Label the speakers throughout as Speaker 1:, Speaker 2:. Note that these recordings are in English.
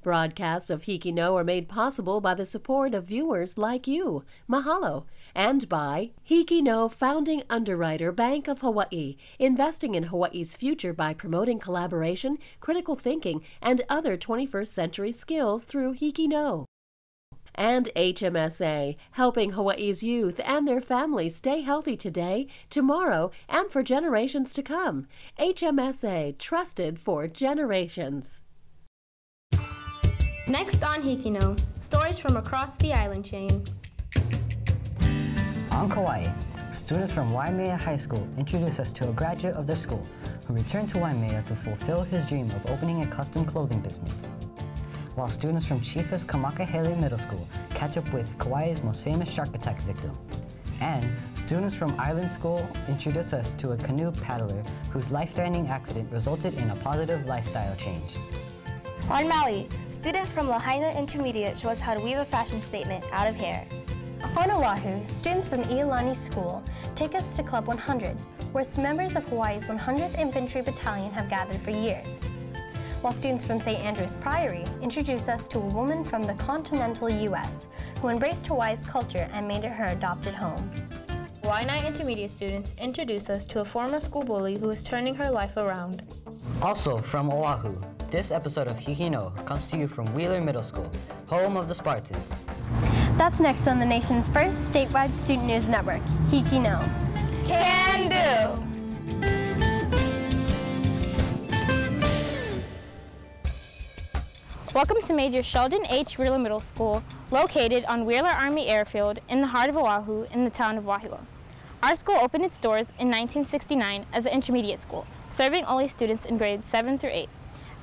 Speaker 1: Broadcasts of HIKI No are made possible by the support of viewers like you. Mahalo. And by HIKI No Founding Underwriter Bank of Hawaii, investing in Hawaii's future by promoting collaboration, critical thinking, and other 21st century skills through HIKI No. And HMSA, helping Hawaii's youth and their families stay healthy today, tomorrow, and for generations to come. HMSA, trusted for generations.
Speaker 2: Next on HIKI No, stories from across the island chain.
Speaker 3: On Kauai, students from Waimea High School introduce us to a graduate of their school who returned to Waimea to fulfill his dream of opening a custom clothing business. While students from Chiefess Kamakahelei Middle School catch up with Kauai's most famous shark attack victim. And students from Island School introduce us to a canoe paddler whose life-threatening accident resulted in a positive lifestyle change.
Speaker 4: On Maui, students from Lahaina Intermediate show us how to weave a fashion statement out of hair.
Speaker 5: On Oahu, students from Iolani School take us to Club 100, where members of Hawaii's 100th Infantry Battalion have gathered for years. While students from St. Andrew's Priory introduce us to a woman from the continental U.S. who embraced Hawaii's culture and made it her adopted home.
Speaker 2: Lahaina Intermediate students introduce us to a former school bully who is turning her life around.
Speaker 3: Also from Oahu, this episode of HIKI No comes to you from Wheeler Middle School, home of the Spartans.
Speaker 5: That's next on the nation's first statewide student news network, HIKI No.
Speaker 4: Can do!
Speaker 2: Welcome to Major Sheldon H. Wheeler Middle School, located on Wheeler Army Airfield in the heart of Oahu in the town of Wahua. Our school opened its doors in 1969 as an intermediate school, serving only students in grades 7 through 8.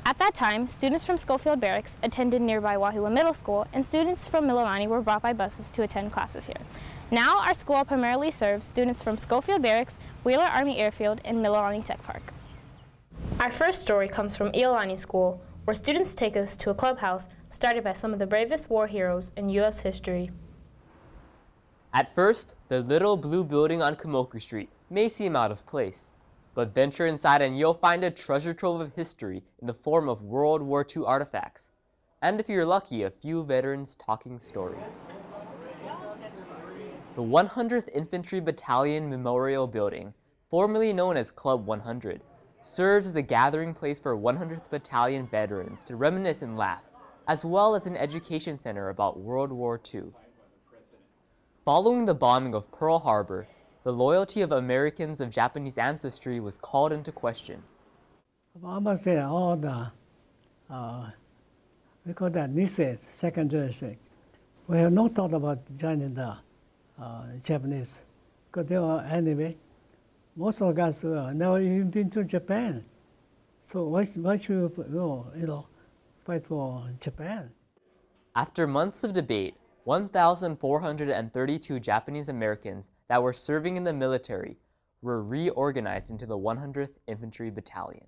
Speaker 2: At that time, students from Schofield Barracks attended nearby Wahua Middle School, and students from Iolani were brought by buses to attend classes here. Now, our school primarily serves students from Schofield Barracks, Wheeler Army Airfield, and Iolani Tech Park. Our first story comes from Iolani School, where students take us to a clubhouse started by some of the bravest war heroes in U.S. history.
Speaker 6: At first, the little blue building on Kumoku Street may seem out of place. But venture inside and you'll find a treasure trove of history in the form of World War II artifacts. And if you're lucky, a few veterans talking story. The 100th Infantry Battalion Memorial Building, formerly known as Club 100, serves as a gathering place for 100th Battalion veterans to reminisce and laugh, as well as an education center about World War II. Following the bombing of Pearl Harbor, the loyalty of Americans of Japanese ancestry was called into question.
Speaker 7: I must say all the, we call that Nisei, second generation. We have no thought about joining the Japanese, because they were anyway. Most of us never even been to Japan. So why should we fight for Japan?
Speaker 6: After months of debate, 1,432 Japanese Americans that were serving in the military were reorganized into the 100th Infantry Battalion.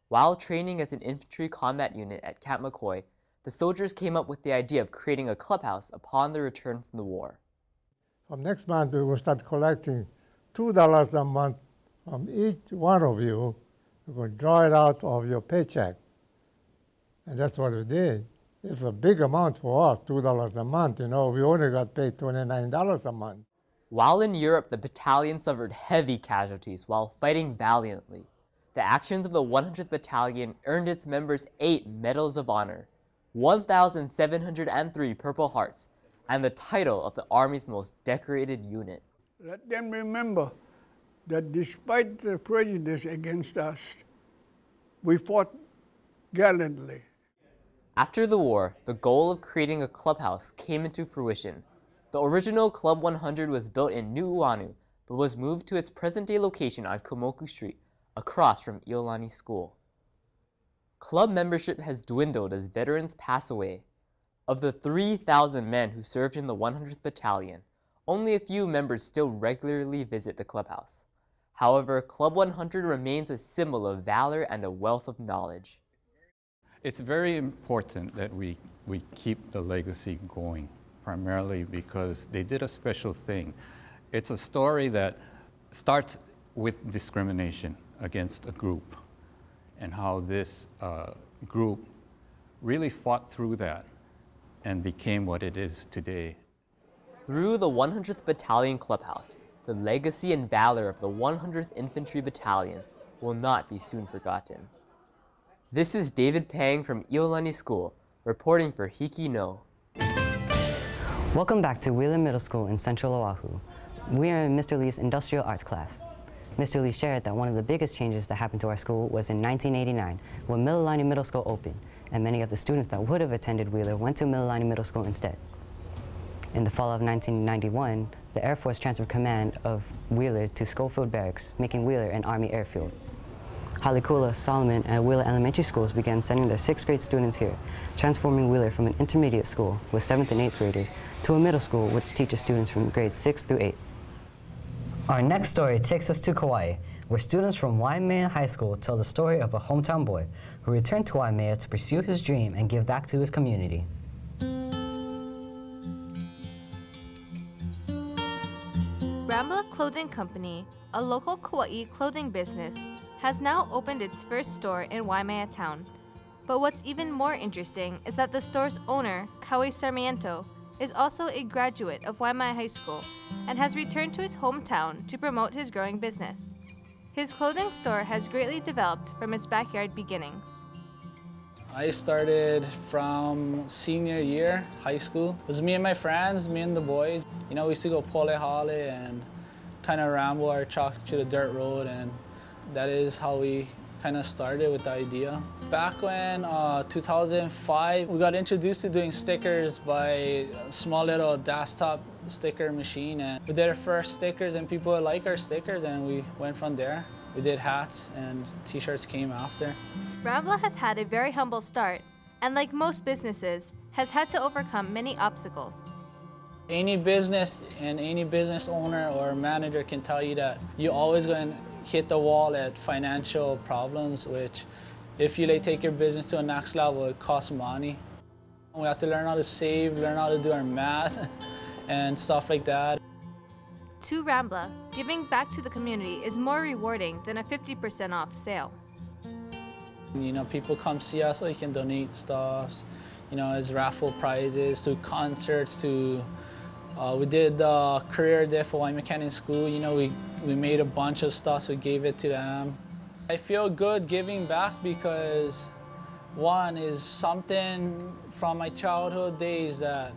Speaker 6: While training as an infantry combat unit at Camp McCoy, the soldiers came up with the idea of creating a clubhouse upon their return from the war.
Speaker 8: From next month, we will start collecting $2 a month from each one of you. You will draw it out of your paycheck. And that's what we did. It's a big amount for us, $2 a month. We only got paid $29 a month.
Speaker 6: While in Europe, the battalion suffered heavy casualties while fighting valiantly. The actions of the 100th Battalion earned its members 8 Medals of Honor, 1,703 Purple Hearts, and the title of the Army's most decorated unit.
Speaker 9: Let them remember that despite the prejudice against us, we fought gallantly.
Speaker 6: After the war, the goal of creating a clubhouse came into fruition. The original Club 100 was built in Nu'uanu, but was moved to its present-day location on Kumoku Street, across from Iolani School. Club membership has dwindled as veterans pass away. Of the 3,000 men who served in the 100th Battalion, only a few members still regularly visit the clubhouse. However, Club 100 remains a symbol of valor and a wealth of knowledge.
Speaker 10: It's very important that we keep the legacy going, primarily because they did a special thing. It's a story that starts with discrimination against a group and how this group really fought through that and became what it is today.
Speaker 6: Through the 100th Battalion Clubhouse, the legacy and valor of the 100th Infantry Battalion will not be soon forgotten. This is David Pang from Iolani School, reporting for HIKI No.
Speaker 3: Welcome back to Wheeler Middle School in Central Oahu. We are in Mr. Lee's Industrial Arts class. Mr. Lee shared that one of the biggest changes that happened to our school was in 1989 when Iolani Middle School opened, and many of the students that would have attended Wheeler went to Iolani Middle School instead. In the fall of 1991, the Air Force transferred command of Wheeler to Schofield Barracks, making Wheeler an Army airfield. Halikula, Solomon, and Wheeler elementary schools began sending their 6th grade students here, transforming Wheeler from an intermediate school with 7th and 8th graders to a middle school which teaches students from grades 6 through 8. Our next story takes us to Kauai, where students from Waimea High School tell the story of a hometown boy who returned to Waimea to pursue his dream and give back to his community.
Speaker 11: Rambla Clothing Company, a local Kauai clothing business, has now opened its first store in Waimea town. But what's even more interesting is that the store's owner, Kauai Sarmiento, is also a graduate of Waimea High School and has returned to his hometown to promote his growing business. His clothing store has greatly developed from its backyard beginnings.
Speaker 12: I started from senior year high school. It was me and my friends, me and the boys. You know, we used to go pole hale and kind of ramble our truck to the dirt road, and that is how we kind of started with the idea. Back when 2005, we got introduced to doing stickers by a small little desktop sticker machine, and we did our first stickers and people liked our stickers, and we went from there. We did hats and t-shirts came after.
Speaker 11: Rambla has had a very humble start, and like most businesses, has had to overcome many obstacles.
Speaker 12: Any business and any business owner or manager can tell you that you're always going to hit the wall at financial problems, which if you take your business to a next level, it costs money. We have to learn how to save, learn how to do our math and stuff like that.
Speaker 11: To Rambla, giving back to the community is more rewarding than a 50% off sale.
Speaker 12: You know, people come see us so they can donate stuff, you know, as raffle prizes, to concerts, to we did the career day for Waimea School. You know, we made a bunch of stuff, so we gave it to them. I feel good giving back because one is something from my childhood days that,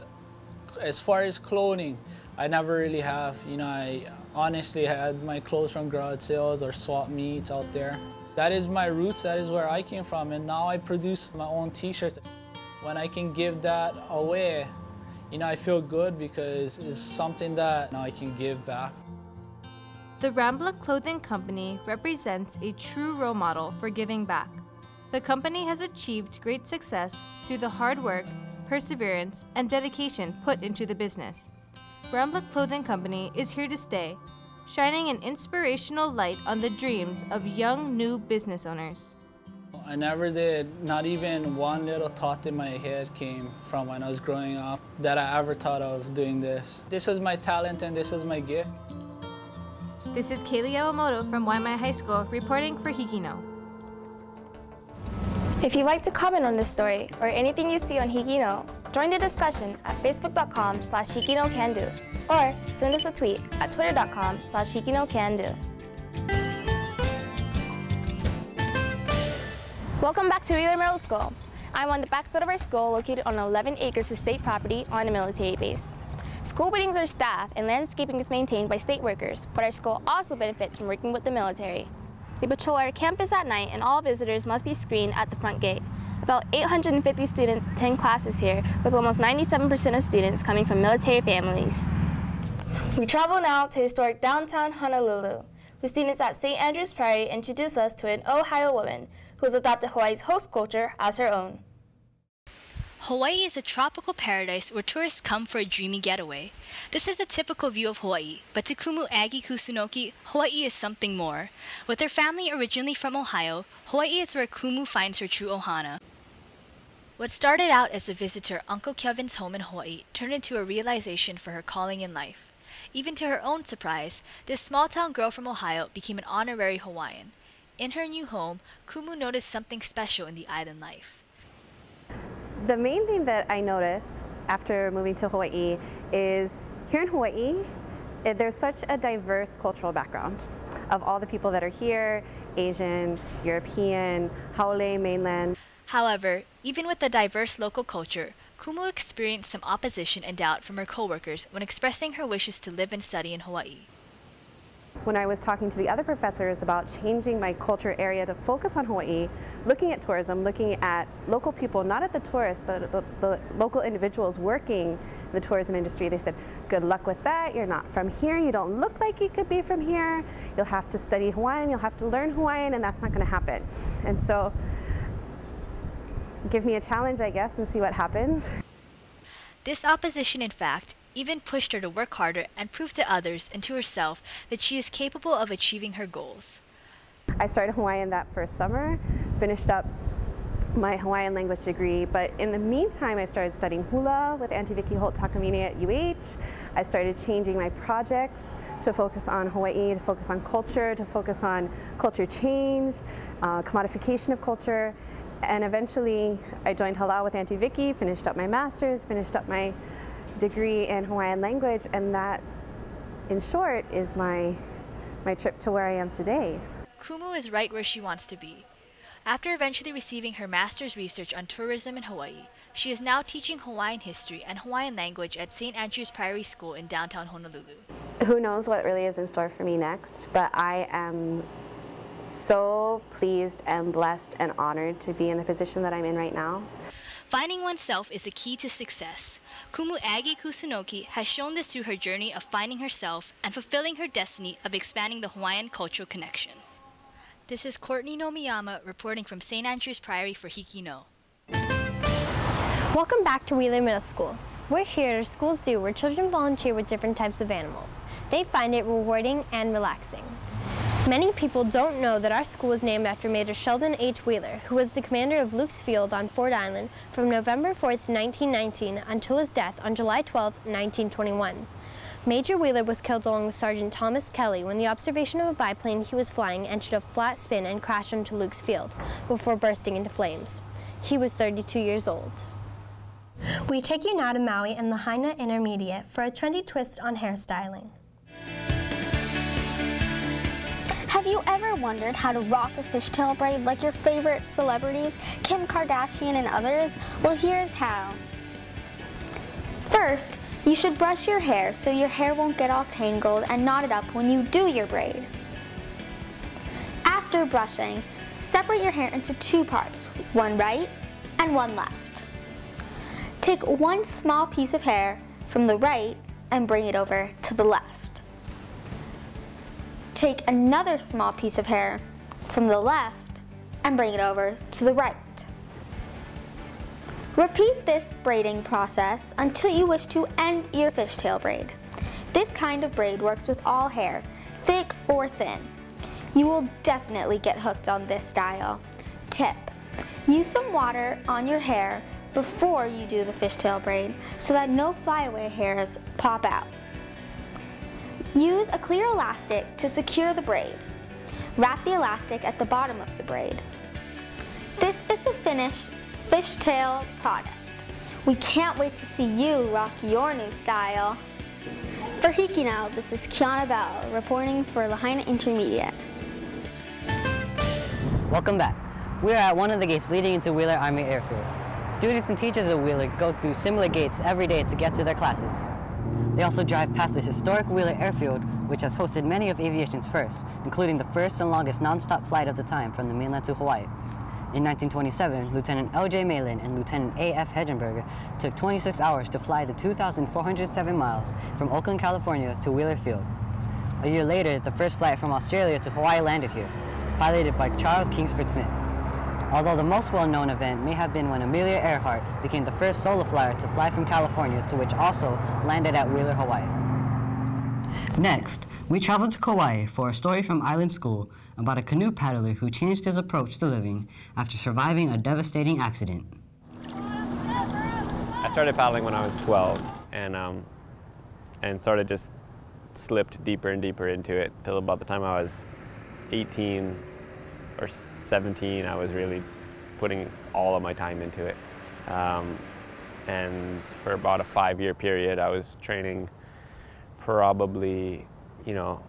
Speaker 12: as far as clothing, I never really have. You know, I honestly had my clothes from garage sales or swap meets out there. That is my roots, that is where I came from, and now I produce my own t-shirts. When I can give that away, you know, I feel good because it's something that now I can give back.
Speaker 11: The Rambla Clothing Company represents a true role model for giving back. The company has achieved great success through the hard work, perseverance, and dedication put into the business. Rambla Clothing Company is here to stay, shining an inspirational light on the dreams of young new business owners.
Speaker 12: I never did, not even one little thought in my head came from when I was growing up that I ever thought of doing this. This is my talent and this is my gift.
Speaker 11: This is Kaylee Yamamoto from Waimea High School reporting for HIKI No.
Speaker 4: If you'd like to comment on this story or anything you see on HIKI No, join the discussion at facebook.com/HikiNoCanDo or send us a tweet at twitter.com/HikiNoCanDo. Welcome back to Wheeler Middle School. I'm on the backfield of our school located on 11 acres of state property on a military base. School buildings are staffed and landscaping is maintained by state workers, but our school also benefits from working with the military. They patrol our campus at night and all visitors must be screened at the front gate. About 850 students attend classes here, with almost 97% of students coming from military families. We travel now to historic downtown Honolulu, where students at St. Andrew's Priory introduce us to an Ohio woman who has adopted Hawaii's host culture as her own.
Speaker 13: Hawaii is a tropical paradise where tourists come for a dreamy getaway. This is the typical view of Hawaii, but to Kumu Aggy Kusunoki, Hawaii is something more. With her family originally from Ohio, Hawaii is where Kumu finds her true ohana. What started out as a visit to her Uncle Kevin's home in Hawaii turned into a realization for her calling in life. Even to her own surprise, this small-town girl from Ohio became an honorary Hawaiian. In her new home, Kumu noticed something special in the island life.
Speaker 14: The main thing that I noticed after moving to Hawaii is here in Hawaii, there's such a diverse cultural background of all the people that are here, Asian, European, Haole, mainland.
Speaker 13: However, even with the diverse local culture, Kumu experienced some opposition and doubt from her coworkers when expressing her wishes to live and study in Hawaii.
Speaker 14: When I was talking to the other professors about changing my culture area to focus on Hawaii, looking at tourism, looking at local people, not at the tourists, but the local individuals working in the tourism industry, they said, good luck with that, you're not from here, you don't look like you could be from here, you'll have to study Hawaiian, you'll have to learn Hawaiian, and that's not going to happen. And so, give me a challenge, I guess, and see what happens.
Speaker 13: This opposition, in fact, even pushed her to work harder and prove to others and to herself that she is capable of achieving her goals.
Speaker 14: I started Hawaiian that first summer, finished up my Hawaiian language degree, but in the meantime I started studying hula with Auntie Vicky Holt Takamine at UH. I started changing my projects to focus on Hawaii, to focus on culture, to focus on culture change, commodification of culture, and eventually I joined Halal with Auntie Vicky, finished up my master's, finished up my degree in Hawaiian language, and that, in short, is my trip to where I am today.
Speaker 13: Kumu is right where she wants to be. After eventually receiving her master's research on tourism in Hawaii, she is now teaching Hawaiian history and Hawaiian language at St. Andrew's Priory School in downtown Honolulu.
Speaker 14: Who knows what really is in store for me next, but I am so pleased and blessed and honored to be in the position that I'm in right now.
Speaker 13: Finding oneself is the key to success. Kumu Aggy Kusunoki has shown this through her journey of finding herself and fulfilling her destiny of expanding the Hawaiian cultural connection. This is Courtney Nomiyama reporting from St. Andrew's Priory for HIKI No.
Speaker 5: Welcome back to Wheeler Middle School. We're here at our school zoo where children volunteer with different types of animals. They find it rewarding and relaxing. Many people don't know that our school is named after Major Sheldon H. Wheeler, who was the commander of Luke's Field on Ford Island from November 4th, 1919 until his death on July 12th, 1921. Major Wheeler was killed along with Sergeant Thomas Kelly when the observation of a biplane he was flying entered a flat spin and crashed into Luke's Field before bursting into flames. He was 32 years old. We take you now to Maui and Lahaina Intermediate for a trendy twist on hairstyling.
Speaker 15: Have you ever wondered how to rock a fishtail braid like your favorite celebrities, Kim Kardashian and others? Well, here's how. First, you should brush your hair so your hair won't get all tangled and knotted up when you do your braid. After brushing, separate your hair into two parts, one right and one left. Take one small piece of hair from the right and bring it over to the left. Take another small piece of hair from the left and bring it over to the right. Repeat this braiding process until you wish to end your fishtail braid. This kind of braid works with all hair, thick or thin. You will definitely get hooked on this style. Tip: use some water on your hair before you do the fishtail braid so that no flyaway hairs pop out. Use a clear elastic to secure the braid. Wrap the elastic at the bottom of the braid. This is the finished fishtail product. We can't wait to see you rock your new style. For HIKI Now, this is Kiana Bell reporting for Lahaina Intermediate.
Speaker 3: Welcome back. We are at one of the gates leading into Wheeler Army Airfield. Students and teachers of Wheeler go through similar gates every day to get to their classes. They also drive past the historic Wheeler Airfield, which has hosted many of aviation's firsts, including the first and longest non-stop flight of the time from the mainland to Hawaii. In 1927, Lieutenant L.J. Malin and Lieutenant A.F. Hedgenberger took 26 hours to fly the 2,407 miles from Oakland, California to Wheeler Field. A year later, the first flight from Australia to Hawaii landed here, piloted by Charles Kingsford Smith. Although the most well-known event may have been when Amelia Earhart became the first solo flyer to fly from California, to which also landed at Wheeler, Hawaii. Next, we traveled to Kauai for a story from Island School about a canoe paddler who changed his approach to living after surviving a devastating accident.
Speaker 16: I started paddling when I was 12 and sort of just slipped deeper and deeper into it till about the time I was 18 or 17. I was really putting all of my time into it. And for about a 5-year period, I was training probably, you know,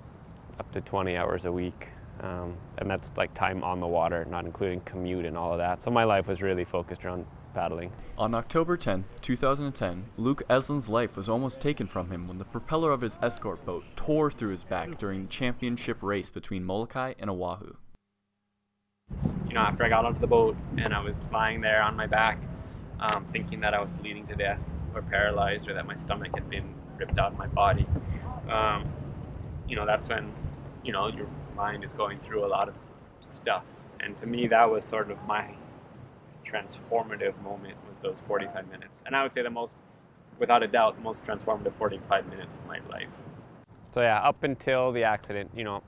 Speaker 16: up to 20 hours a week. And that's like time on the water, not including commute and all of that. So my life was really focused around paddling.
Speaker 17: On October 10th, 2010, Luke Eslin's life was almost taken from him when the propeller of his escort boat tore through his back during the championship race between Molokai and Oahu.
Speaker 16: You know, after I got onto the boat and I was lying there on my back, thinking that I was bleeding to death or paralyzed or that my stomach had been ripped out of my body, you know, that's when, you know, your mind is going through a lot of stuff. And to me, that was sort of my transformative moment with those 45 minutes. And I would say the most, without a doubt, the most transformative 45 minutes of my life. So yeah, up until the accident, you know,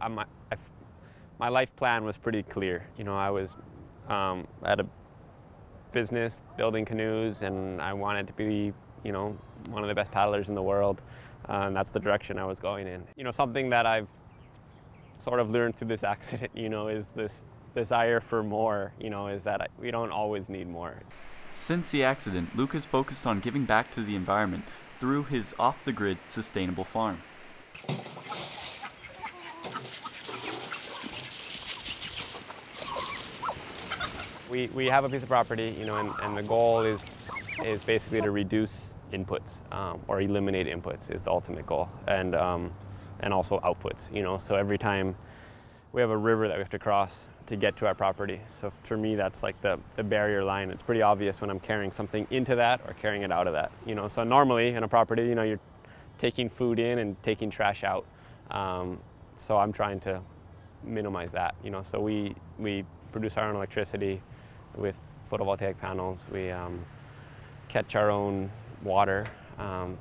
Speaker 16: my life plan was pretty clear. You know, I was at a business building canoes, and I wanted to be, you know, one of the best paddlers in the world. And that's the direction I was going in. You know, something that I've sort of learned through this accident, you know, is this desire for more, you know, is that we don't always need more.
Speaker 17: Since the accident, Luke has focused on giving back to the environment through his off-the-grid sustainable farm.
Speaker 16: We have a piece of property, you know, and the goal is basically to reduce inputs or eliminate inputs is the ultimate goal, and also outputs, you know. So every time we have a river that we have to cross to get to our property. So for me, that's like the barrier line. It's pretty obvious when I'm carrying something into that or carrying it out of that, you know. So normally in a property, you know, you're taking food in and taking trash out. So I'm trying to minimize that, you know. So we produce our own electricity with photovoltaic panels. We catch our own water,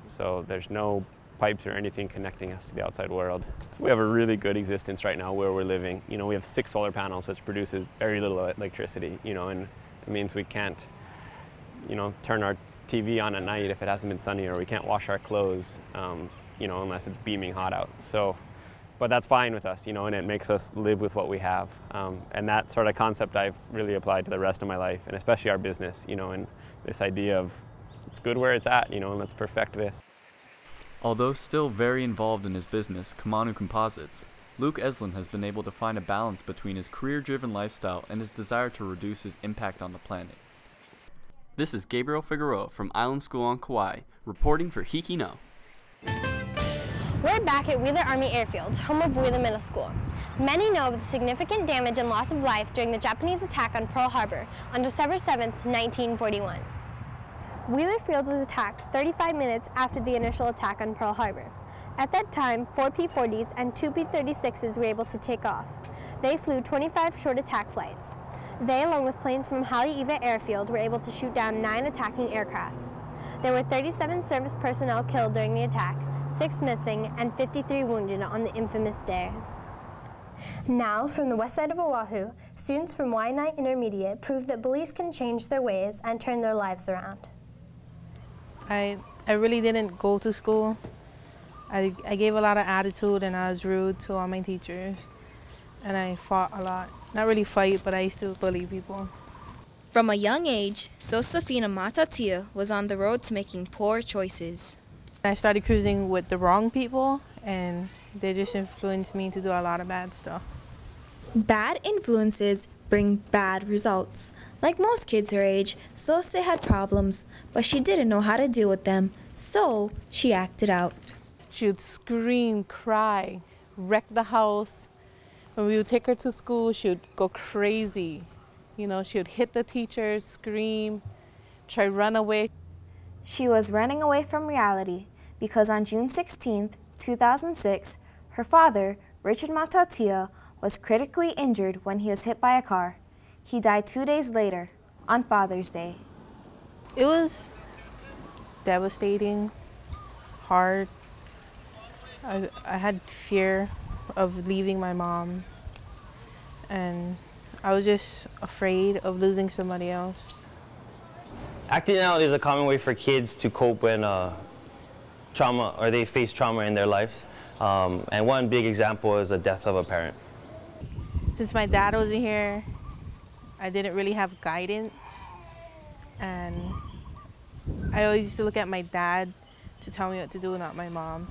Speaker 16: so there's no pipes or anything connecting us to the outside world. We have a really good existence right now where we're living. You know, we have 6 solar panels, which produces very little electricity, you know, and it means we can't, you know, turn our TV on at night if it hasn't been sunny, or we can't wash our clothes, you know, unless it's beaming hot out. So, but that's fine with us, you know, and it makes us live with what we have. And that sort of concept I've really applied to the rest of my life, and especially our business, you know, and this idea of it's good where it's at, you know, and let's perfect this.
Speaker 17: Although still very involved in his business, Kamanu Composites, Luke Eslin has been able to find a balance between his career-driven lifestyle and his desire to reduce his impact on the planet. This is Gabriel Figueroa from Island School on Kauai, reporting for HIKI No.
Speaker 5: We're back at Wheeler Army Airfield, home of Wheeler Middle School. Many know of the significant damage and loss of life during the Japanese attack on Pearl Harbor on December 7, 1941. Wheeler Field was attacked 35 minutes after the initial attack on Pearl Harbor. At that time, 4 P-40s and 2 P-36s were able to take off. They flew 25 short attack flights. They, along with planes from Haleiwa Airfield, were able to shoot down 9 attacking aircrafts. There were 37 service personnel killed during the attack, 6 missing, and 53 wounded on the infamous day. Now, from the west side of Oahu, students from Lahaina Intermediate prove that bullies can change their ways and turn their lives around.
Speaker 18: I really didn't go to school. I gave a lot of attitude, and I was rude to all my teachers. And I fought a lot. Not really fight, but I used to bully people.
Speaker 11: From a young age, Josefina Matatia was on the road to making poor choices.
Speaker 18: I started cruising with the wrong people, and they just influenced me to do a lot of bad stuff.
Speaker 19: Bad influences bring bad results. Like most kids her age, Sose had problems, but she didn't know how to deal with them, so she acted out.
Speaker 18: She would scream, cry, wreck the house. When we would take her to school, she would go crazy. You know, she would hit the teachers, scream, try to run away.
Speaker 19: She was running away from reality because on June 16, 2006, her father, Richard Matatia, was critically injured when he was hit by a car. He died 2 days later, on Father's Day.
Speaker 18: It was devastating, hard. I had fear of leaving my mom, and I was just afraid of losing somebody else.
Speaker 20: Acting out is a common way for kids to cope when trauma, or they face trauma in their life. And one big example is the death of a parent.
Speaker 18: Since my dad wasn't here, I didn't really have guidance, and I always used to look at my dad to tell me what to do, not my mom.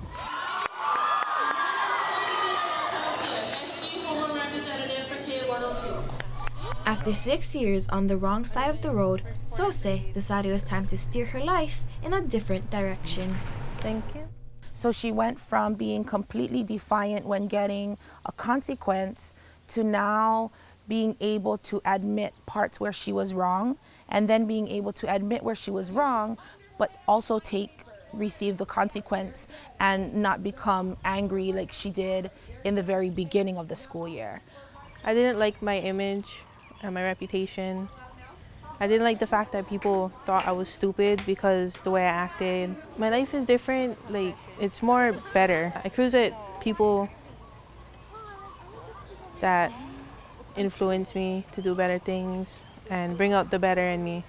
Speaker 19: After 6 years on the wrong side of the road, Sose decided it was time to steer her life in a different direction.
Speaker 18: Thank you.
Speaker 21: So she went from being completely defiant when getting a consequence to now being able to admit parts where she was wrong, and then being able to admit where she was wrong, but also receive the consequence and not become angry like she did in the very beginning of the school year.
Speaker 18: I didn't like my image and my reputation. I didn't like the fact that people thought I was stupid because the way I acted. My life is different, like it's more better. I cruise with people that influence me to do better things and bring out the better in me.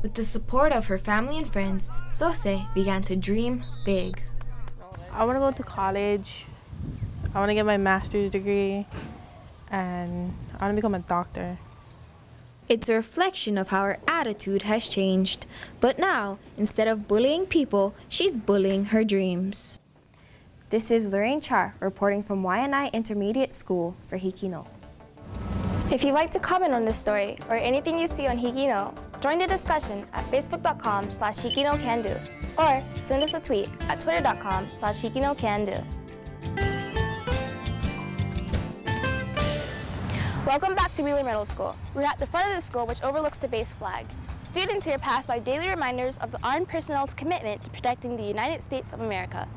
Speaker 19: With the support of her family and friends, Sose began to dream big.
Speaker 18: I want to go to college. I want to get my master's degree, and I want to become a doctor.
Speaker 19: It's a reflection of how her attitude has changed. But now, instead of bullying people, she's bullying her dreams. This is Lorraine Char reporting from Lahaina Intermediate School for HIKI No.
Speaker 4: If you'd like to comment on this story or anything you see on HIKI No, join the discussion at facebook.com/HikiNoCanDo or send us a tweet at twitter.com/HikiNoCanDo. Welcome back to Wheeler Middle School. We're at the front of the school, which overlooks the base flag. Students here pass by daily reminders of the armed personnel's commitment to protecting the United States of America.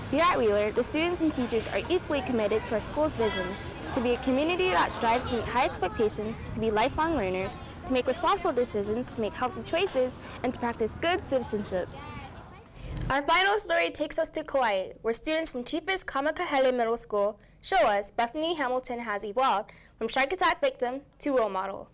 Speaker 4: Here at Wheeler, the students and teachers are equally committed to our school's vision, to be a community that strives to meet high expectations, to be lifelong learners, to make responsible decisions, to make healthy choices, and to practice good citizenship. Our final story takes us to Kauai, where students from Chiefess Kamakahelei Middle School show us Bethany Hamilton has evolved from shark attack victim to role model.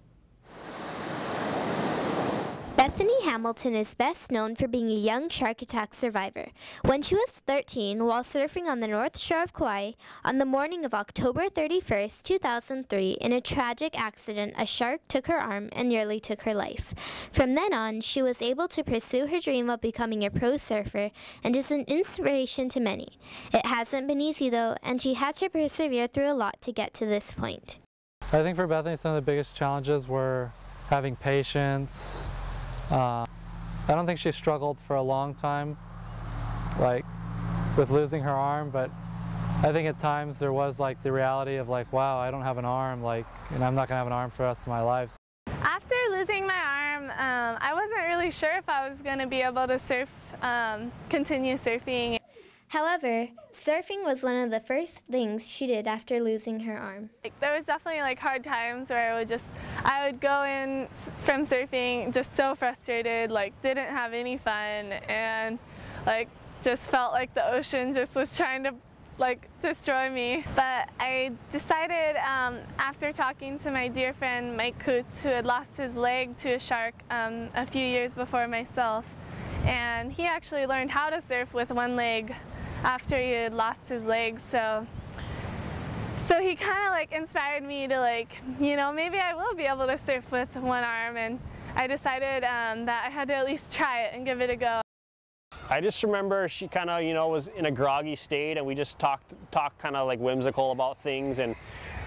Speaker 22: Bethany Hamilton is best known for being a young shark attack survivor. When she was 13, while surfing on the north shore of Kauai, on the morning of October 31st, 2003, in a tragic accident, a shark took her arm and nearly took her life. From then on, she was able to pursue her dream of becoming a pro surfer and is an inspiration to many. It hasn't been easy though, and she had to persevere through a lot to get to this point.
Speaker 23: I think for Bethany, some of the biggest challenges were having patience. I don't think she struggled for a long time, like with losing her arm, but I think at times there was like the reality of like, wow, I don't have an arm, like, and I'm not gonna have an arm for the rest of my life.
Speaker 24: After losing my arm, I wasn't really sure if I was gonna be able to continue surfing.
Speaker 22: However, surfing was one of the first things she did after losing her arm.
Speaker 24: There was definitely like hard times where I would go in from surfing just so frustrated, like didn't have any fun, and like just felt like the ocean just was trying to like destroy me. But I decided after talking to my dear friend Mike Coots, who had lost his leg to a shark a few years before myself, and he actually learned how to surf with one leg after he had lost his leg, so he kind of like inspired me to like, you know, maybe I will be able to surf with one arm, and I decided that I had to at least try it and give it a go.
Speaker 25: I just remember she kind of, you know, was in a groggy state, and we just talked kind of like whimsical about things, and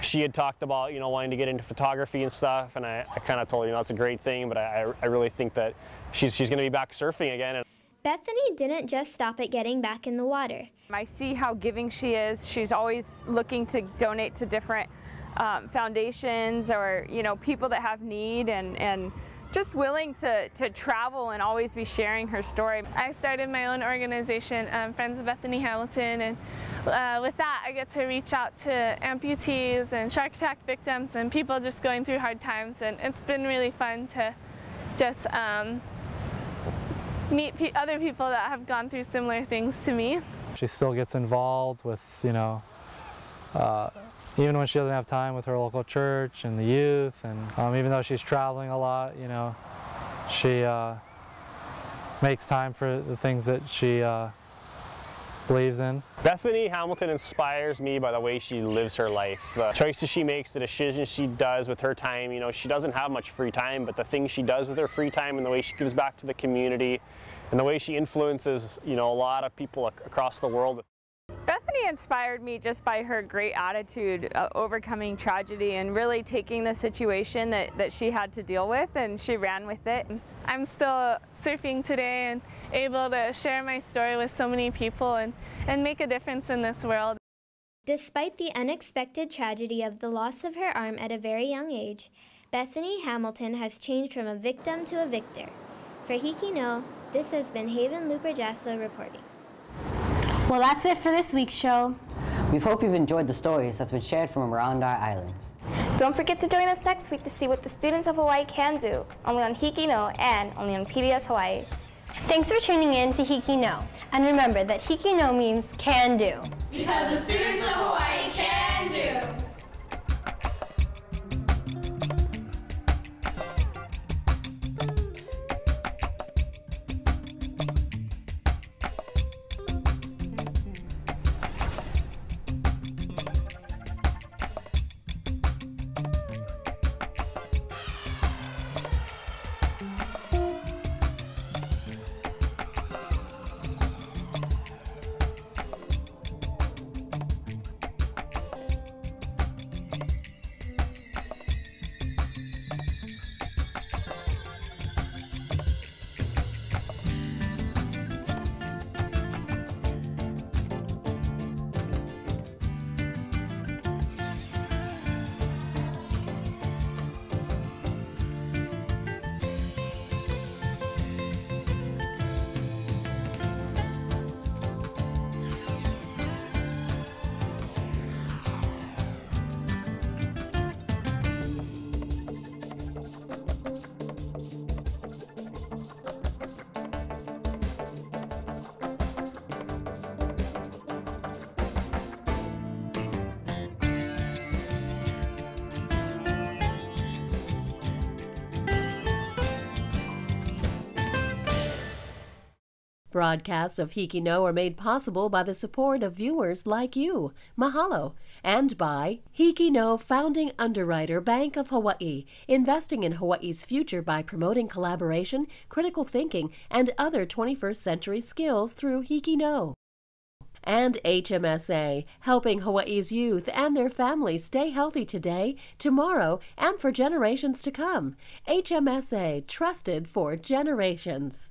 Speaker 25: she had talked about, you know, wanting to get into photography and stuff, and I kind of told her, you know, it's a great thing, but I really think that she's going to be back surfing again.
Speaker 22: Bethany didn't just stop at getting back in the water.
Speaker 26: I see how giving she is. She's always looking to donate to different foundations or, you know, people that have need, and just willing to travel and always be sharing her story.
Speaker 24: I started my own organization, Friends of Bethany Hamilton, and with that I get to reach out to amputees and shark attack victims and people just going through hard times, and it's been really fun to just meet other people that have gone through similar things to me.
Speaker 23: She still gets involved with, you know, even when she doesn't have time with her local church and the youth, and even though she's traveling a lot, you know, she makes time for the things that she believes in.
Speaker 25: Bethany Hamilton inspires me by the way she lives her life. The choices she makes, the decisions she does with her time. You know, she doesn't have much free time, but the things she does with her free time and the way she gives back to the community and the way she influences, you know, a lot of people across the world.
Speaker 26: Bethany inspired me just by her great attitude, overcoming tragedy and really taking the situation that she had to deal with, and she ran with it.
Speaker 24: I'm still surfing today and able to share my story with so many people and make a difference in this world.
Speaker 22: Despite the unexpected tragedy of the loss of her arm at a very young age, Bethany Hamilton has changed from a victim to a victor. For HIKI No, this has been Haven Luper-Jaslow reporting.
Speaker 5: Well, that's it for this week's show.
Speaker 3: We hope you've enjoyed the stories that's been shared from around our islands.
Speaker 4: Don't forget to join us next week to see what the students of Hawaii can do, only on HIKI No and only on PBS Hawaii.
Speaker 5: Thanks for tuning in to HIKI No. And remember that HIKI No means can do.
Speaker 1: Because the students of Hawaii can do.
Speaker 2: Broadcasts of HIKI No are made possible by the support of viewers like you. Mahalo. And by HIKI No founding underwriter Bank of Hawaii, investing in Hawaii's future by promoting collaboration, critical thinking, and other 21st century skills through HIKI No. And HMSA, helping Hawaii's youth and their families stay healthy today, tomorrow, and for generations to come. HMSA, trusted for generations.